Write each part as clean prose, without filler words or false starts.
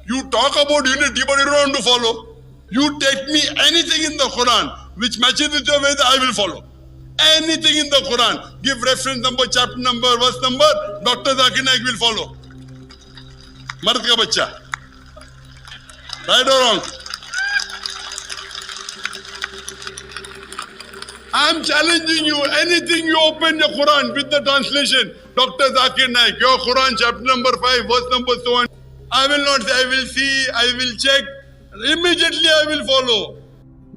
You talk about unity, but you don't want to follow. You take me anything in the Quran which matches with your Veda, I will follow. Anything in the Quran, give reference number, chapter number, verse number, Dr. Zakir Naik will follow. Mard ka bachcha. Right or wrong? I'm challenging you. Anything you open the Quran with the translation, Dr. Zakir Naik, your Quran chapter number 5, verse number so on. I will not say, I will see, I will check. Immediately I will follow.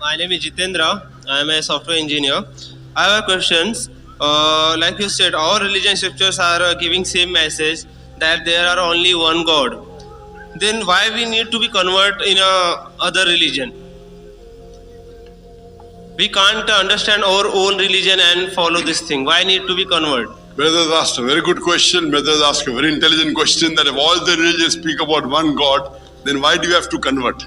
My name is Jitendra. I am a software engineer. I have questions. Like you said, our religion scriptures are giving same message that there are only one God. Then why we need to be convert in a other religion? We can't understand our own religion and follow this thing. Why need to be convert? Brothers asked a very good question. Brothers asked a very intelligent question that if all the religions speak about one God, then why do you have to convert?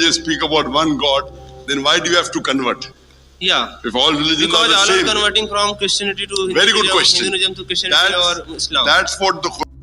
You speak about one God, then why do you have to convert? Yeah. If all religions Because are the all same. are converting from Christianity to Very good question. Hinduism to Christianity or Islam. That's what the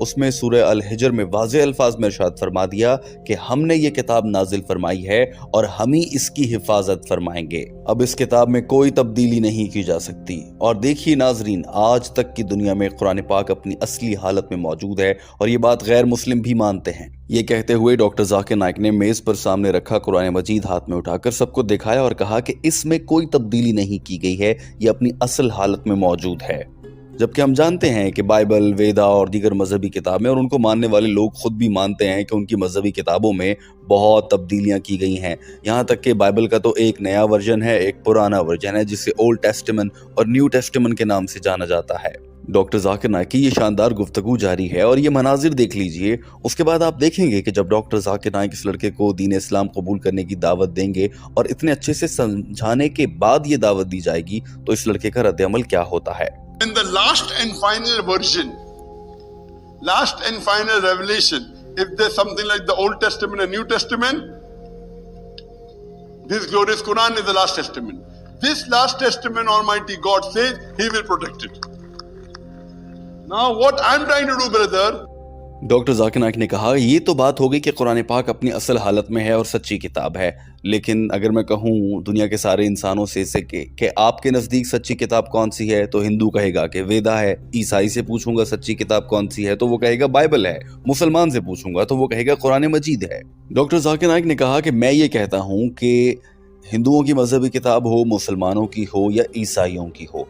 اس میں سورہ الحجر میں واضح الفاظ میں ارشاد فرما دیا کہ ہم نے یہ کتاب نازل فرمائی ہے اور ہم ہی اس کی حفاظت فرمائیں گے۔ اب اس کتاب میں کوئی تبدیلی نہیں کی جا سکتی۔ اور دیکھیے ناظرین، آج تک کی دنیا میں قرآن پاک اپنی اصلی حالت میں موجود ہے اور یہ بات غیر مسلم بھی مانتے ہیں۔ یہ کہتے ہوئے ڈاکٹر ذاکر نائک نے میز پر سامنے رکھا قرآن مجید ہاتھ میں اٹھا کر سب کو دکھایا اور کہا کہ اس میں کوئی تبدیلی نہیں کی گئی ہے، یہ اپنی اصل حالت میں موجود ہے۔ جبکہ ہم جانتے ہیں کہ بائبل، ویدا اور دیگر مذہبی کتابیں اور ان کو ماننے والے لوگ خود بھی مانتے ہیں کہ ان کی مذہبی کتابوں میں بہت تبدیلیاں کی گئی ہیں، یہاں تک کہ بائبل کا تو ایک نیا ورژن ہے، ایک پرانا ورژن ہے جسے اولڈ ٹیسٹمنٹ اور نیو ٹیسٹمنٹ کے نام سے جانا جاتا ہے۔ ڈاکٹر ذاکر نائک کی یہ شاندار گفتگو جاری ہے اور یہ مناظر دیکھ لیجئے۔ اس کے بعد آپ دیکھیں گے کہ جب ڈاکٹر ذاکر نائک اس لڑکے کو دین اسلام قبول کرنے کی دعوت دیں گے اور اتنے اچھے سے سمجھانے کے بعد یہ دعوت دی جائے گی تو اس لڑکے کا رد عمل کیا ہوتا ہے۔ In the last and final version, last and final revelation, if there's something like the Old Testament and New Testament, this glorious Quran is the last testament. This last testament, Almighty God says He will protect it. Now what I'm trying to do, brother, doctor Zakir Naik نے کہا یہ تو بات ہو گئی کہ قرآن پاک اپنی اصل حالت میں ہے اور سچی کتاب ہے، لیکن اگر میں کہوں دنیا کے سارے انسانوں سے کہ آپ کے نزدیک سچی کتاب کون سی ہے تو ہندو کہے گا کہ ویدا ہے، عیسائی سے پوچھوں گا سچی کتاب کون سی ہے تو وہ کہے گا بائبل ہے، مسلمان سے پوچھوں گا تو وہ کہے گا قرآن مجید ہے۔ ڈاکٹر ذاکر نائک نے کہا کہ میں یہ کہتا ہوں کہ ہندوؤں کی مذہبی کتاب ہو، مسلمانوں کی ہو یا عیسائیوں کی ہو،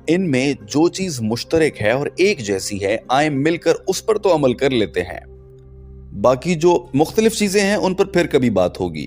ان میں جو چیز مشترک ہے اور ایک جیسی ہے آئیں مل کر اس پر تو عمل کر لیتے ہیں، باقی جو مختلف چیزیں ہیں ان پر پھر کبھی بات ہوگی۔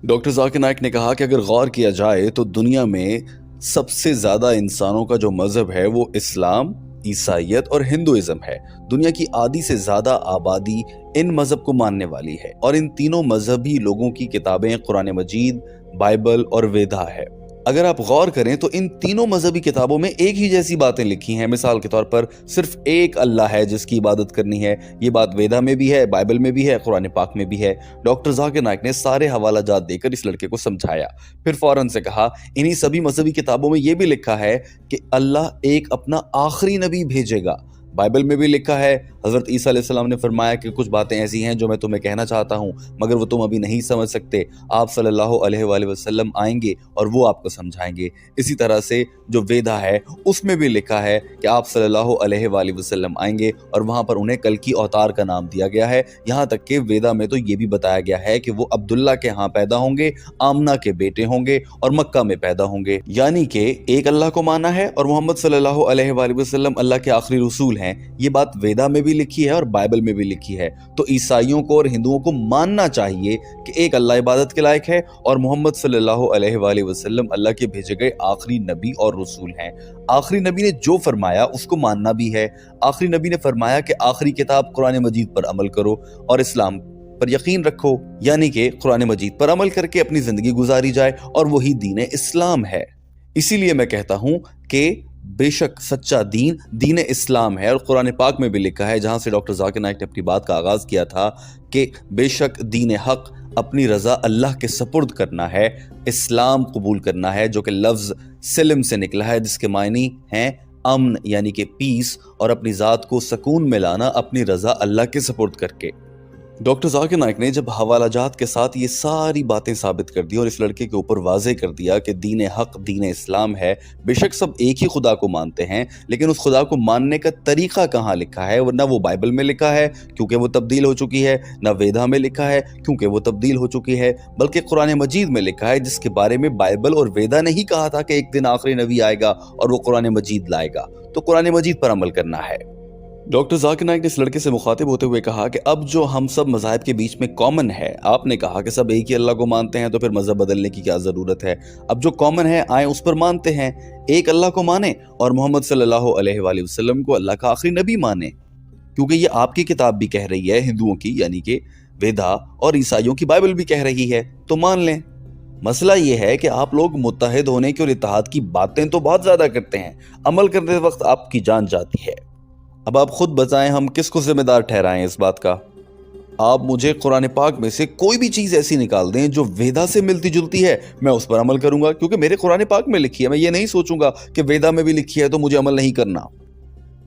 ڈاکٹر ذاکر نائک نے کہا کہ اگر غور کیا جائے تو دنیا میں سب سے زیادہ انسانوں کا جو مذہب ہے وہ اسلام، عیسائیت اور ہندوازم ہے۔ دنیا کی آدھی سے زیادہ آبادی ان مذہب کو ماننے والی ہے اور ان تینوں مذہبی لوگوں کی کتابیں قرآن مجید، بائبل اور ویدا ہے۔ اگر آپ غور کریں تو ان تینوں مذہبی کتابوں میں ایک ہی جیسی باتیں لکھی ہیں، مثال کے طور پر صرف ایک اللہ ہے جس کی عبادت کرنی ہے، یہ بات ویدا میں بھی ہے، بائبل میں بھی ہے، قرآن پاک میں بھی ہے۔ ڈاکٹر ذاکر نائک نے سارے حوالہ جات دے کر اس لڑکے کو سمجھایا، پھر فوراً سے کہا انہی سبھی مذہبی کتابوں میں یہ بھی لکھا ہے کہ اللہ ایک اپنا آخری نبی بھیجے گا۔ بائبل میں بھی لکھا ہے، حضرت عیسیٰ علیہ السلام نے فرمایا کہ کچھ باتیں ایسی ہیں جو میں تمہیں کہنا چاہتا ہوں مگر وہ تم ابھی نہیں سمجھ سکتے، آپ صلی اللہ علیہ وآلہ وسلم آئیں گے اور وہ آپ کو سمجھائیں گے۔ اسی طرح سے جو ویدا ہے اس میں بھی لکھا ہے کہ آپ صلی اللہ علیہ وآلہ وسلم آئیں گے اور وہاں پر انہیں کلکی اوتار کا نام دیا گیا ہے۔ یہاں تک کہ ویدا میں تو یہ بھی بتایا گیا ہے کہ وہ عبداللہ کے ہاں پیدا ہوں گے، آمنہ کے بیٹے ہوں گے اور مکہ میں پیدا ہوں گے، یعنی کہ ایک اللہ کو مانا ہے اور محمد صلی اللہ علیہ وآلہ وسلم اللہ کے آخری رسول ہیں۔ یہ بات ویدا میں بھی لکھی ہے اور بائبل میں بھی لکھی ہے۔ تو عیسائیوں کو اور ہندوؤں کو ماننا چاہیے کہ ایک اللہ عبادت کے لائق ہے اور محمد صلی اللہ علیہ وآلہ وسلم اللہ کے بھیجے گئے آخری نبی اور رسول ہیں۔ آخری نبی نے جو فرمایا اس کو ماننا بھی ہے۔ آخری نبی نے فرمایا کہ آخری کتاب قرآن مجید پر عمل کرو اور اسلام پر یقین رکھو، یعنی کہ قرآن مجید پر عمل کر کے اپنی زندگی گزاری جائے اور وہی دین اسلام ہے۔ اسی لیے میں کہتا ہوں کہ بے شک سچا دین دین اسلام ہے، اور قرآن پاک میں بھی لکھا ہے، جہاں سے ڈاکٹر ذاکر نائک نے اپنی بات کا آغاز کیا تھا، کہ بے شک دین حق اپنی رضا اللہ کے سپرد کرنا ہے، اسلام قبول کرنا ہے، جو کہ لفظ سلم سے نکلا ہے جس کے معنی ہیں امن یعنی کہ پیس، اور اپنی ذات کو سکون میں لانا اپنی رضا اللہ کے سپرد کر کے۔ ڈاکٹر ذاکر نائک نے جب حوالہ جات کے ساتھ یہ ساری باتیں ثابت کر دی اور اس لڑکے کے اوپر واضح کر دیا کہ دین حق دین اسلام ہے، بے شک سب ایک ہی خدا کو مانتے ہیں، لیکن اس خدا کو ماننے کا طریقہ کہاں لکھا ہے؟ نہ وہ بائبل میں لکھا ہے کیونکہ وہ تبدیل ہو چکی ہے، نہ ویدا میں لکھا ہے کیونکہ وہ تبدیل ہو چکی ہے، بلکہ قرآن مجید میں لکھا ہے، جس کے بارے میں بائبل اور ویدا نے ہی کہا تھا کہ ایک دن آخری نبی آئے گا اور وہ قرآن مجید لائے گا، تو قرآن مجید پر عمل کرنا ہے۔ ڈاکٹر ذاکر نائک نے اس لڑکے سے مخاطب ہوتے ہوئے کہا کہ اب جو ہم سب مذاہب کے بیچ میں کامن ہے، آپ نے کہا کہ سب ایک ہی اللہ کو مانتے ہیں تو پھر مذہب بدلنے کی کیا ضرورت ہے؟ اب جو کامن ہے آئیں اس پر مانتے ہیں، ایک اللہ کو مانیں اور محمد صلی اللہ علیہ وآلہ وسلم کو اللہ کا آخری نبی مانیں، کیونکہ یہ آپ کی کتاب بھی کہہ رہی ہے، ہندوؤں کی یعنی کہ ویدا، اور عیسائیوں کی بائبل بھی کہہ رہی ہے، تو مان لیں۔ مسئلہ یہ ہے کہ آپ لوگ متحد ہونے کی اور اتحاد کی باتیں تو بہت زیادہ کرتے ہیں، عمل کرتے وقت آپ کی جان جاتی ہے۔ اب آپ خود بتائیں ہم کس کو ذمہ دار ٹھہرائیں اس بات کا؟ آپ مجھے قرآن پاک میں سے کوئی بھی چیز ایسی نکال دیں جو ویدا سے ملتی جلتی ہے، میں اس پر عمل کروں گا، کیونکہ میرے قرآن پاک میں لکھی ہے۔ میں یہ نہیں سوچوں گا کہ ویدا میں بھی لکھی ہے تو مجھے عمل نہیں کرنا۔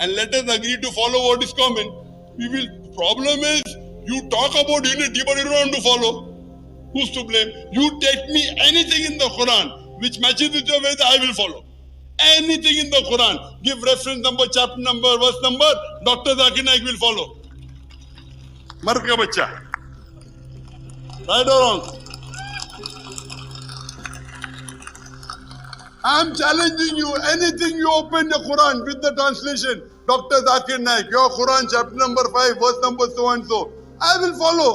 And let us agree to follow what is common. We will. Problem is, you talk about unity, but you don't want to follow. Who's to blame? You take me anything in the Quran which matches with your Veda, I will follow. Anything in the Quran, give reference number, chapter number, verse number, Dr. Zakir Naik will follow. Mard ka bachcha. Right or wrong? I am challenging you. Anything you open the Quran with the translation, Dr. Zakir Naik, your Quran chapter number 5, verse number so and so, I will follow.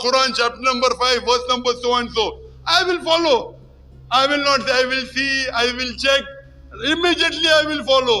Quran chapter number 5, verse number so and so, I will follow. I will not say I will see, I will check. Immediately I will follow.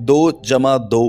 2 + 2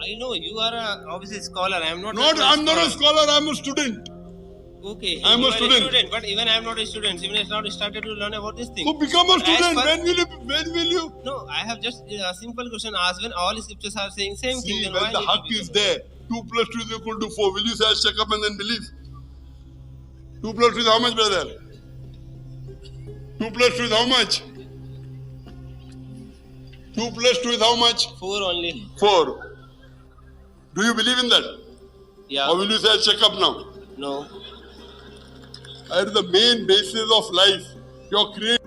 I know you are obviously a scholar. I am not. I'm not a scholar. I'm a student. Okay, I am you a are student. But even I am not a student. Even I have not started to learn about this thing. So become a student. As per- When will you? No, I have just a simple question asked. When all scriptures are saying same See, thing, then when why the need haqq to be- is there, 2 + 2 is equal to 4. Will you say check up and then believe? 2 + 2 is how much, brother? 2 + 2 is how much? 2 + 2 is how much? 4 only? 4. Do you believe in that? Yeah. Or will you say check up now? No. That is the main basis of life. Your creation.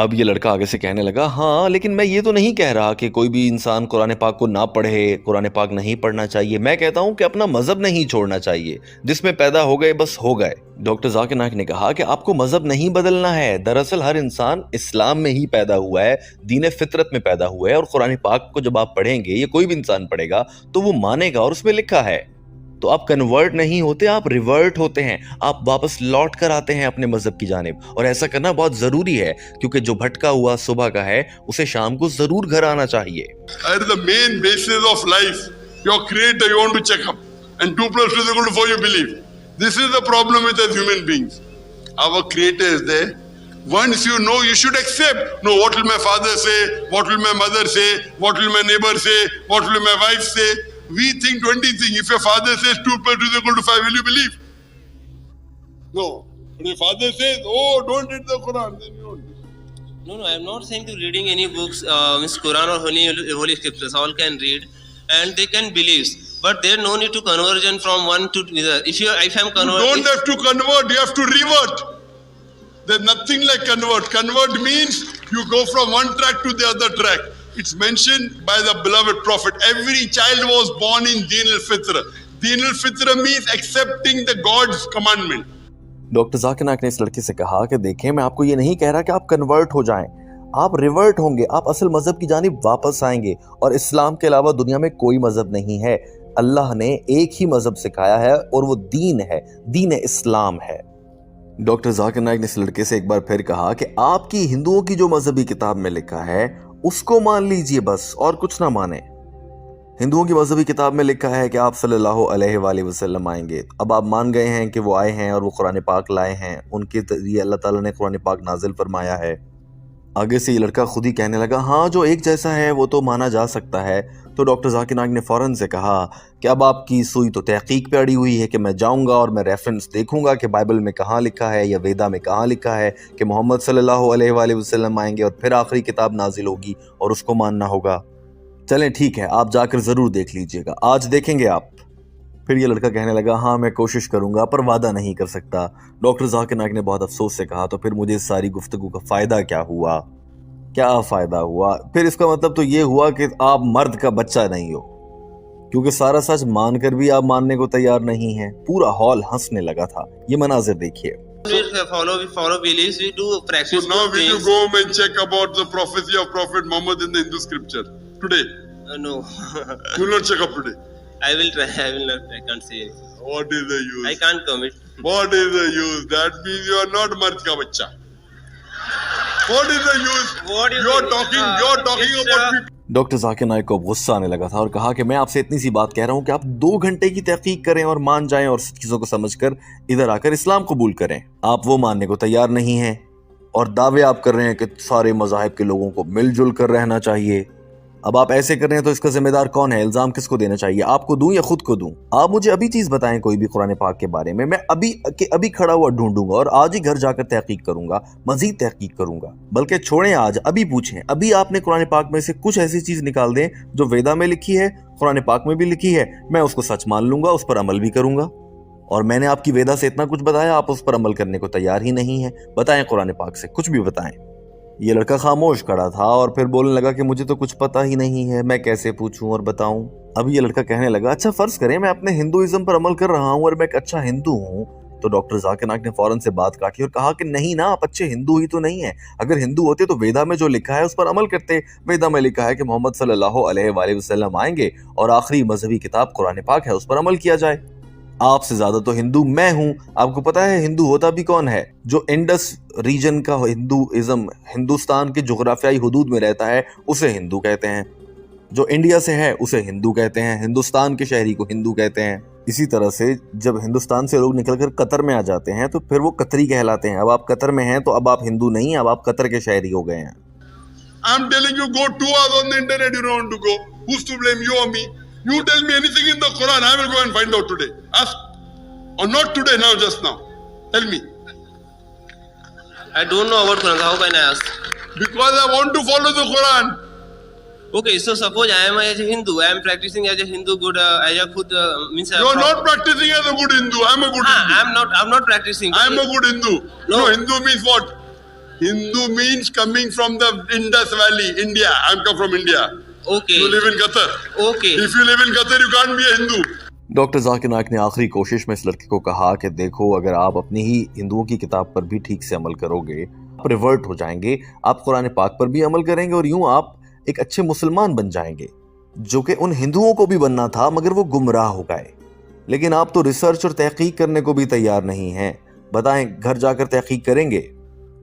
اب یہ لڑکا آگے سے کہنے لگا ہاں لیکن میں یہ تو نہیں کہہ رہا کہ کوئی بھی انسان قرآن پاک کو نہ پڑھے، قرآن پاک نہیں پڑھنا چاہیے. میں کہتا ہوں کہ اپنا مذہب نہیں چھوڑنا چاہیے، جس میں پیدا ہو گئے بس ہو گئے. ڈاکٹر ذاکر نائک نے کہا کہ آپ کو مذہب نہیں بدلنا ہے. دراصل ہر انسان اسلام میں ہی پیدا ہوا ہے، دین فطرت میں پیدا ہوا ہے، اور قرآن پاک کو جب آپ پڑھیں گے یا کوئی بھی انسان پڑھے گا تو وہ مانے گا، اور اس میں لکھا ہے. تو آپ کنورٹ نہیں ہوتے، آپ ریورٹ ہوتے ہیں، آپ واپس لوٹ کر آتے ہیں اپنے مذہب کی جانب. اور ایسا کرنا بہت ضروری ہے کیونکہ جو بھٹکا ہوا صبح کا ہے اسے شام کو ضرور گھر آنا چاہیے. That is the main basis of life. Your creator you want to check up. And 2 + 2 is equal to 4 you believe. This is the problem with us human beings. Our creator is there. Once you know, you should accept. No, what will my father say? What will my mother say? What will my neighbor say? What will my wife say? We think 20 things. If your father says 2 + 2 is equal to 5, will you believe? No. But your father says, oh, don't read the Quran, then you don't. No, I am not saying to reading any books, means Quran or holy scriptures. All can read and they can believe. But there no need to conversion from one to other. If I am converted, You don't have to convert, you have to revert. There's nothing like convert. Convert means you go from one track to the other track. It's mentioned by the beloved Prophet. Every child was born in Deen al-Fitra. Deen al-Fitra means accepting the God's commandment. Doctor Zakir Naik نے اس لڑکے سے کہا کہ دیکھیں میں آپ کو یہ نہیں کہہ رہا کہ آپ کنورٹ ہو جائیں، آپ ریورٹ ہوں گے، آپ اصل مذہب کی جانب واپس آئیں گے. اور اسلام کے علاوہ دنیا میں کوئی مذہب نہیں ہے. اللہ نے ایک ہی مذہب سکھایا ہے اور وہ دین ہے، دین اسلام ہے. ڈاکٹر ذاکر نائک نے اس لڑکے سے ایک بار پھر کہا کہ آپ کی ہندوؤں کی جو مذہبی کتاب میں لکھا ہے اس کو مان لیجئے بس، اور کچھ نہ مانیں. ہندوؤں کی مذہبی کتاب میں لکھا ہے کہ آپ صلی اللہ علیہ وآلہ وسلم آئیں گے. اب آپ مان گئے ہیں کہ وہ آئے ہیں اور وہ قرآن پاک لائے ہیں، ان کے ذریعے اللہ تعالیٰ نے قرآن پاک نازل فرمایا ہے. آگے سے یہ لڑکا خود ہی کہنے لگا ہاں جو ایک جیسا ہے وہ تو مانا جا سکتا ہے. تو ڈاکٹر ذاکر نائک نے فوراً سے کہا کہ اب آپ کی سوئی تو تحقیق پہ اڑی ہوئی ہے کہ میں جاؤں گا اور میں ریفرنس دیکھوں گا کہ بائبل میں کہاں لکھا ہے یا ویدا میں کہاں لکھا ہے کہ محمد صلی اللہ علیہ وآلہ وسلم آئیں گے اور پھر آخری کتاب نازل ہوگی اور اس کو ماننا ہوگا. چلیں ٹھیک ہے، آپ جا کر ضرور دیکھ لیجئے گا، آج دیکھیں گے آپ. پھر یہ لڑکا کہنے لگا ہاں میں کوشش کروں گا پر وعدہ نہیں کر سکتا. ڈاکٹر ذاکر نائک نے بہت افسوس سے کہا تو پھر مجھے اس ساری گفتگو کا فائدہ کیا ہوا؟ کیا فائدہ ہوا؟ پھر اس کا مطلب تو یہ ہوا کہ آپ مرد کا بچہ نہیں ہو، کیونکہ سارا سچ مان کر بھی آپ ماننے کو تیار نہیں ہیں. پورا ہال ہنسنے لگا تھا. یہ مناظر دیکھیے. we follow beliefs, we do practice. So now good will you things. go home and check about the prophecy of Prophet Muhammad in the Hindu scripture today? No. You will not check up today. I will try. I will not. I can't say anything. What is the use? I can't commit. What is the use? That means you are not mard ka bacha. What is the use? What is You're the- talking about it's, people. Doctor Zakir Naik کو اب غصہ آنے لگا تھا اور کہا کہ میں آپ سے اتنی سی بات کہہ رہا ہوں کہ آپ 2 گھنٹے کی تحقیق کریں اور مان جائیں اور چیزوں کو سمجھ کر ادھر آ کر اسلام قبول کریں. آپ وہ ماننے کو تیار نہیں ہیں اور دعوے آپ کر رہے ہیں کہ سارے مذاہب کے لوگوں کو مل جل کر رہنا چاہیے. اب آپ ایسے کر رہے ہیں تو اس کا ذمہ دار کون ہے؟ الزام کس کو دینا چاہیے؟ آپ کو دوں یا خود کو دوں؟ آپ مجھے ابھی چیز بتائیں کوئی بھی قرآن پاک کے بارے میں ابھی کھڑا ہوا ڈھونڈوں گا اور آج ہی گھر جا کر تحقیق کروں گا، مزید تحقیق کروں گا. بلکہ چھوڑیں آج، ابھی پوچھیں. ابھی آپ نے قرآن پاک میں سے کچھ ایسی چیز نکال دیں جو ویدا میں لکھی ہے، قرآن پاک میں بھی لکھی ہے، میں اس کو سچ مان لوں گا، اس پر عمل بھی کروں گا. اور میں نے آپ کی ویدا سے اتنا کچھ بتایا، آپ اس پر عمل کرنے کو تیار ہی نہیں ہیں. بتائیں قرآن پاک سے کچھ بھی بتائیں. یہ لڑکا خاموش کھڑا تھا اور پھر بولنے لگا کہ مجھے تو کچھ پتہ ہی نہیں ہے، میں کیسے پوچھوں اور بتاؤں. اب یہ لڑکا کہنے لگا اچھا فرض کریں میں اپنے ہندوازم پر عمل کر رہا ہوں اور میں ایک اچھا ہندو ہوں. تو ڈاکٹر ذاکر نائک نے فوراً سے بات کاٹی اور کہا کہ نہیں نا، آپ اچھے ہندو ہی تو نہیں ہیں. اگر ہندو ہوتے تو ویدا میں جو لکھا ہے اس پر عمل کرتے. ویدا میں لکھا ہے کہ محمد صلی اللہ علیہ وآلہ وسلم آئیں گے اور آخری مذہبی کتاب قرآن پاک ہے، اس پر عمل کیا جائے. آپ سے زیادہ تو ہندو میں ہوں. آپ کو پتا ہے ہندو ہوتا بھی کون ہے؟ جو انڈس ریجن کا ہندوازم ہندوستان کے جغرافیائی حدود میں رہتا ہے اسے ہندو کہتے ہیں. جو انڈیا سے ہے اسے ہندو کہتے ہیں. ہندوستان کے شہری کو ہندو کہتے ہیں. اسی طرح سے جب ہندوستان سے لوگ نکل کر قطر میں آ جاتے ہیں تو پھر وہ قطری کہلاتے ہیں. اب آپ قطر میں ہیں تو اب آپ ہندو نہیں، اب آپ قطر کے شہری ہو گئے ہیں. I'm telling you, go 2 hours on the internet, you don't want to go. Who's to blame, you or me? You tell me anything in the Quran, I will go and find out today. Ask. Or not today, now, just now. Tell me. I don't know about Quran. How can I ask? Because I want to follow the Quran. Okay, so suppose I am as a Hindu. I am practicing as a Hindu good, as a good means. You are not practicing as a good Hindu. I am a good Hindu. I'm not practicing. I am a good Hindu. No. Hindu means what? Hindu means coming from the Indus Valley, India. I'm come from India. Okay. You live in Qatar. Okay. If you live in Qatar, you can't be a Hindu. Doctor Zakir Naik نے آخری کوشش میں اس لڑکے کو کہا کہ دیکھو اگر آپ اپنی ہی ہندوؤں کی کتاب پر بھی ٹھیک سے عمل کرو گے آپ ریورٹ ہو جائیں گے، آپ قرآن پاک پر بھی عمل کریں گے اور یوں آپ ایک اچھے مسلمان بن جائیں گے، جو کہ ان ہندوؤں کو بھی بننا تھا مگر وہ گمراہ ہو گئے۔ لیکن آپ تو ریسرچ اور تحقیق کرنے کو بھی تیار نہیں ہیں، بتائیں گھر جا کر تحقیق کریں گے؟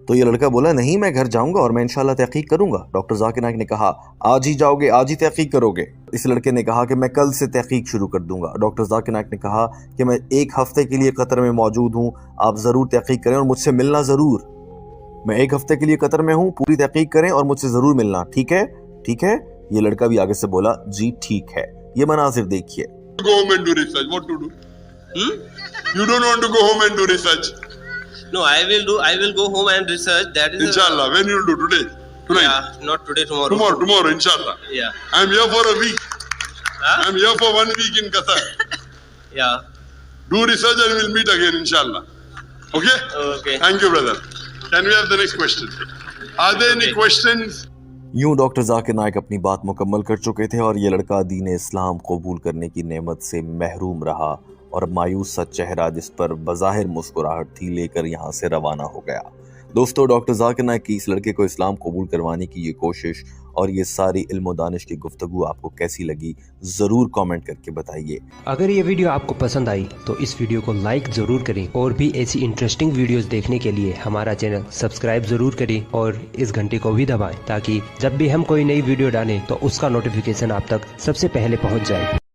تو یہ لڑکا بولا نہیں میں گھر جاؤں گا اور میں انشاءاللہ تحقیق کروں گا۔ ڈاکٹر ذاکر نائک نے کہا آج ہی جاؤ گے، آج ہی تحقیق کرو گے؟ اس لڑکے نے کہا کہ میں کل سے تحقیق شروع کر دوں گا۔ ڈاکٹر ذاکر نائک نے کہا کہ میں 1 ہفتے کے لیے قطر میں موجود ہوں، آپ ضرور تحقیق کریں اور مجھ سے ملنا ضرور۔ میں 1 ہفتے کے لیے قطر میں ہوں، پوری تحقیق کریں اور مجھ سے ضرور ملنا، ٹھیک ہے؟ ٹھیک ہے؟ یہ لڑکا بھی آگے سے بولا جی ٹھیک ہے۔ یہ مناظر دیکھیے۔ Go home and do research. What to do? You don't want to go home and do research. No, I will go home and research. That is Inshallah. When you will do? Today? Tonight? Yeah, not today, tomorrow. Tomorrow, inshallah. Yeah. I'm here for a week. Huh? I'm here for 1 week in Qatar. Yeah. Do research and we'll meet again, inshallah. Okay? Okay. Thank you, brother. Can we have the next question? Are there any questions? یوں doctor Zakir Naik اپنی بات مکمل کر چکے تھے اور یہ لڑکا دین اسلام قبول کرنے کی نعمت سے محروم رہا اور مایوس سا چہرہ جس پر بظاہر مسکراہٹ تھی لے کر یہاں سے روانہ ہو گیا۔ دوستو ڈاکٹر ذاکر نائک کی اس لڑکے کو اسلام قبول کروانے کی یہ کوشش اور یہ ساری علم و دانش کی گفتگو آپ کو کیسی لگی ضرور کامنٹ کر کے بتائیے۔ اگر یہ ویڈیو آپ کو پسند آئی تو اس ویڈیو کو لائک ضرور کریں اور بھی ایسی انٹرسٹنگ ویڈیوز دیکھنے کے لیے ہمارا چینل سبسکرائب ضرور کریں اور اس گھنٹی کو بھی دبائیں تاکہ جب بھی ہم کوئی نئی ویڈیو ڈالیں تو اس کا نوٹیفیکیشن آپ تک سب سے پہلے پہنچ جائے۔